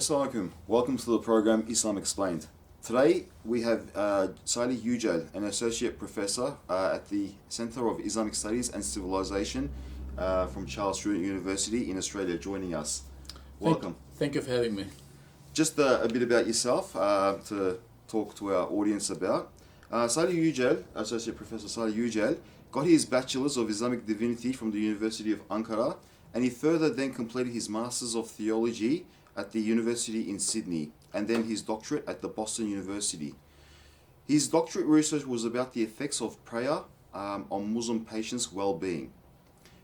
Assalamu alaikum. Welcome to the program Islam Explained. Today we have Salih Yucel, an associate professor at the Center of Islamic Studies and Civilization from Charles Sturt University in Australia, joining us. Welcome. Thank you for having me. Just a bit about yourself to talk to our audience about. Salih Yucel, Associate Professor Salih Yucel, got his Bachelor's of Islamic Divinity from the University of Ankara, and he further then completed his Masters of Theology at the University in Sydney, and then his doctorate at the Boston University. His doctorate research was about the effects of prayer on Muslim patients' well-being.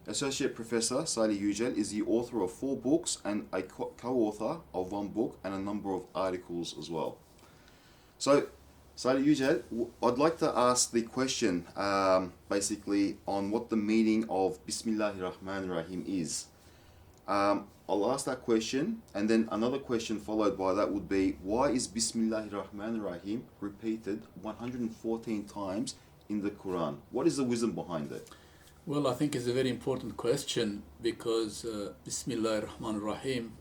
Associate Professor Salih Yucel is the author of 4 books and a co-author of 1 book and a number of articles as well. So, Salih Yucel, I'd like to ask the question basically on what the meaning of Bismillah ar-Rahman ar-Rahim is. I'll ask that question, and then another question followed by that would be, why is Bismillah ar-Rahman ar-Rahim repeated 114 times in the Quran? What is the wisdom behind it? Well, I think it's a very important question because Bismillah ar-Rahman ar-Rahim,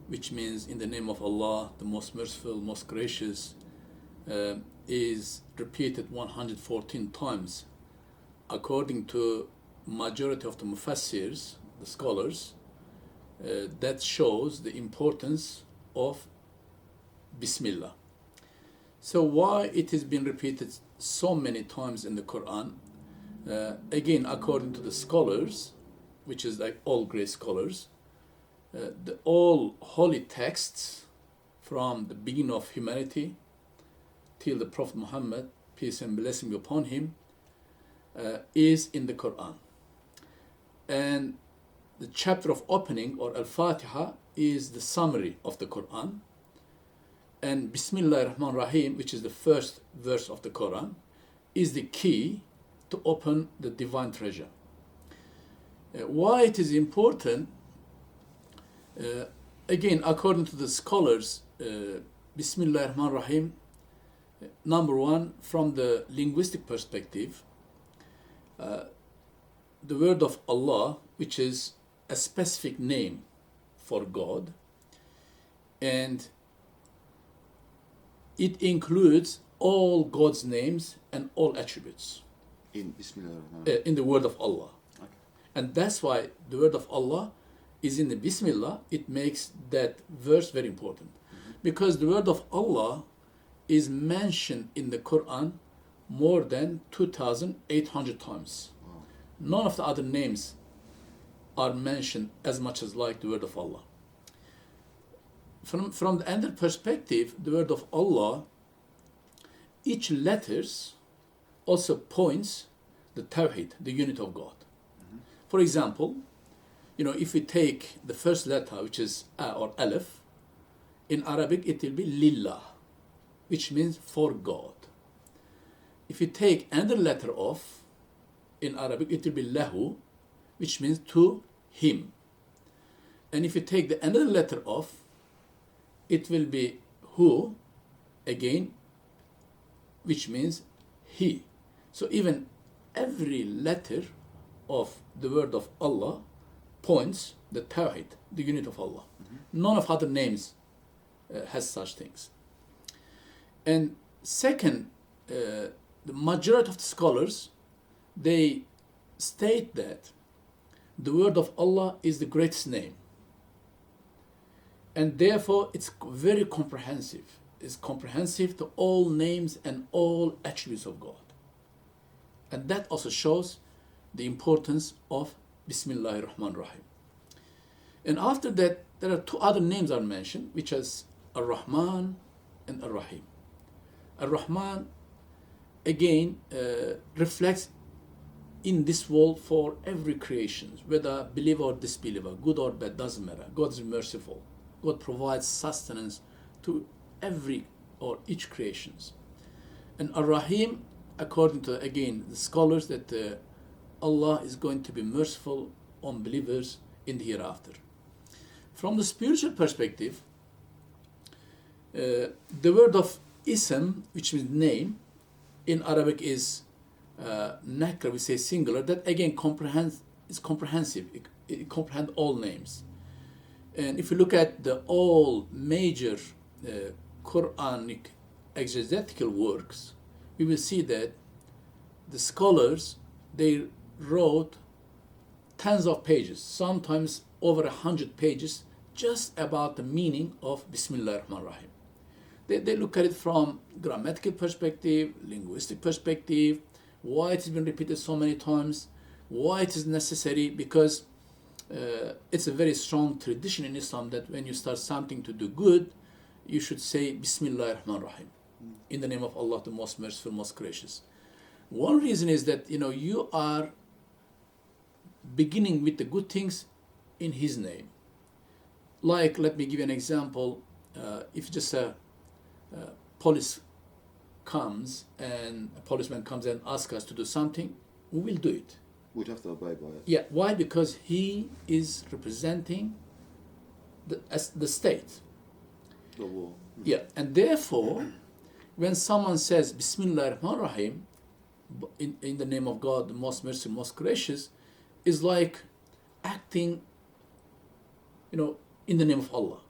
which means in the name of Allah, the most merciful, most gracious, is repeated 114 times. According to majority of the mufassirs, the scholars, that shows the importance of Bismillah. So why it has been repeated so many times in the Quran? Again, according to the scholars, which is like all great scholars, all holy texts from the beginning of humanity till the Prophet Muhammad, peace and blessing be upon him, is in the Quran. And the chapter of opening, or Al-Fatiha, is the summary of the Quran. And Bismillah ar-Rahman ar-Rahim, which is the first verse of the Quran, is the key to open the divine treasure. Why it is important? Again, according to the scholars, Bismillah ar-Rahman ar-Rahim, number one, from the linguistic perspective, the word of Allah, which is a specific name for God, and it includes all God's names and all attributes In Bismillah ar-Rahman. In the word of Allah. Okay. And that's why the word of Allah is in the Bismillah. It makes that verse very important. Because the word of Allah is mentioned in the Quran more than 2,800 times. Wow. None of the other names are mentioned as much as like the word of Allah. From the other perspective, the word of Allah, each letters also points the Tawheed, the unity of God. For example, if we take the first letter, which is A or Aleph, in Arabic it will be Lillah, which means for God. If you take another letter of, in Arabic it will be Lahu, which means to him. And if you take the another letter of, it will be Hu, again, which means he. So even every letter of the word of Allah points the Tawheed, the unity of Allah. None of other names has such things. And second, the majority of the scholars, they state that the word of Allah is the greatest name. And therefore, it's very comprehensive. It's comprehensive to all names and all attributes of God. And that also shows the importance of Bismillah ar-Rahman ar-Rahim. And after that, there are 2 other names are mentioned, which is Ar-Rahman and Ar-Rahim. Ar-Rahman, again, reflects in this world for every creation, whether believer or disbeliever, good or bad, doesn't matter. God is merciful. God provides sustenance to every or each creations. And Ar-Rahim, according to, again, the scholars, that Allah is going to be merciful on believers in the hereafter. From the spiritual perspective, the word of Ism, which means name, in Arabic is nakra, we say singular, that again is comprehensive. It comprehends all names. And if you look at the all major Quranic exegetical works, we will see that the scholars, they wrote tens of pages, sometimes over 100 pages, just about the meaning of Bismillah ar-Rahman ar-Rahim. They look at it from grammatical perspective, linguistic perspective, why it has been repeated so many times, why it is necessary, because it's a very strong tradition in Islam that when you start something to do good, you should say Bismillah ar-Rahman ar-Rahim, in the name of Allah, the most merciful, most gracious. One reason is that you are beginning with the good things in His name. Like, let me give you an example. If just a police comes and a policeman comes and asks us to do something, we will do it. We'd have to obey by it. Yeah, why? Because he is representing the state. The law. Yeah, and therefore, when someone says Bismillah ar-Rahman ar-Rahim, in the name of God, the most merciful, most gracious, is like acting, in the name of Allah.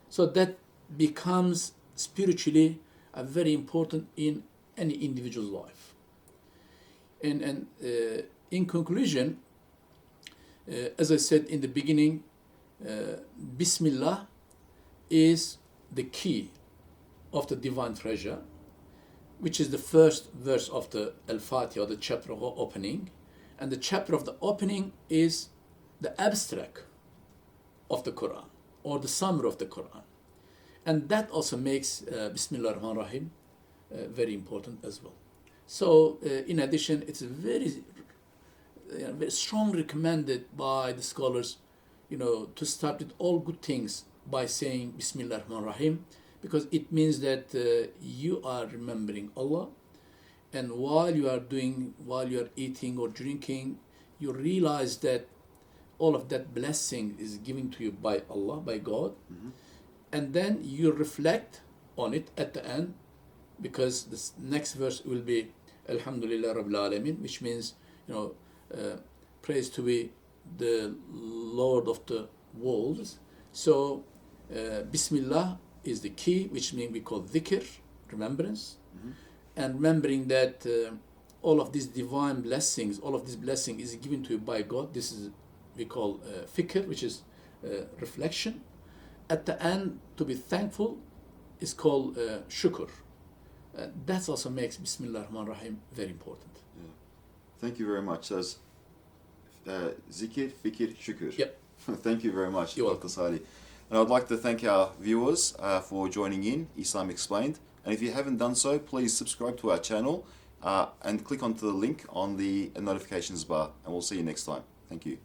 So that becomes spiritually very important in any individual's life. And in conclusion, as I said in the beginning, Bismillah is the key of the divine treasure, which is the first verse of the Al-Fatiha, the chapter of opening. And the chapter of the opening is the abstract of the Quran, or the summary of the Quran. And that also makes Bismillah ar-Rahman ar-Rahim very important as well. So in addition, it's very strongly recommended by the scholars, to start with all good things by saying Bismillah ar-Rahman ar-Rahim, because it means that you are remembering Allah, and while you are eating or drinking, you realize that all of that blessing is given to you by Allah, by God, and then you reflect on it at the end, because this next verse will be Alhamdulillah Rabbil Alameen, which means, praise to be the Lord of the worlds. So Bismillah is the key, which means we call dhikr, remembrance, and remembering that all of these divine blessings, all of this blessing is given to you by God. This is we call fikr, which is reflection. At the end, to be thankful is called shukr. That also makes Bismillah ar-Rahman ar-Rahim very important. Yeah. Thank you very much. So zikr, fikr, shukr. Yep. Thank you very much, You're Dr. Salih. And I'd like to thank our viewers for joining in Islam Explained. And if you haven't done so, please subscribe to our channel and click onto the link on the notifications bar. And we'll see you next time. Thank you.